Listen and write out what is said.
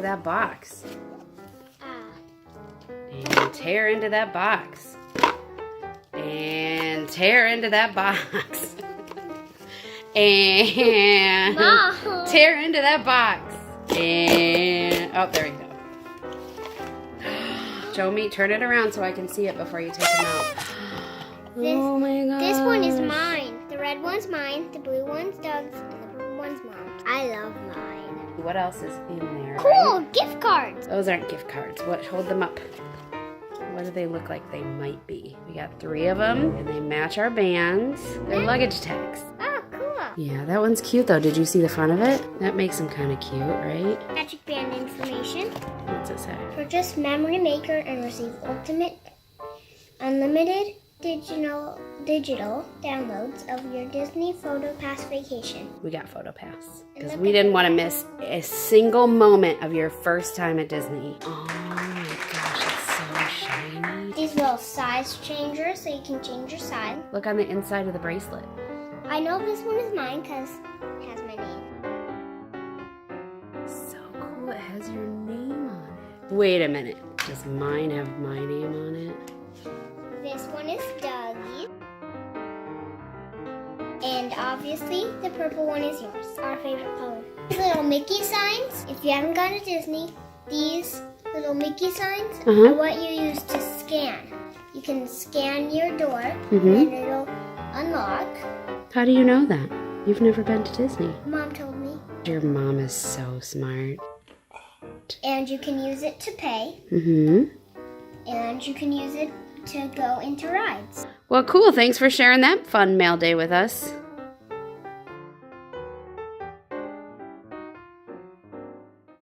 that box. And tear into that box. And tear into that box. And Mom. tear into that box. And oh, there you go. Show me, turn it around so I can see it before you take them out. Oh my god. This one is mine. The red one's mine, the blue one's Doug's, and the purple one's mine. I love mine. What else is in there? Cool, Right? gift cards. Those aren't gift cards. What? Hold them up. What do they look like they might be? We got 3 of them, and they match our bands. They're luggage tags. Oh, cool. Yeah, that one's cute though. Did you see the front of it? That makes them kind of cute, right? Magic band information. What's it say? Purchase Memory Maker and receive ultimate unlimited digital downloads of your Disney Photo Pass vacation. We got Photo Pass And because look we at didn't the want to back. miss a single moment of your first time at Disney. Oh my gosh, it's so shiny. These little size changers so you can change your size. Look on the inside of the bracelet. I know this one is mine because it has my name. So cool, it has your name on it. Wait a minute, does mine have my name on it? This one is Dougie. And obviously, the purple one is yours, our favorite color. These little Mickey signs, if you haven't gone to Disney, these little Mickey signs are what you use to scan. You can scan your door, and it'll unlock. How do you know that? You've never been to Disney. Mom told me. Your mom is so smart. And you can use it to pay, and you can use it to go into rides. Well, cool. Thanks for sharing that fun mail day with us.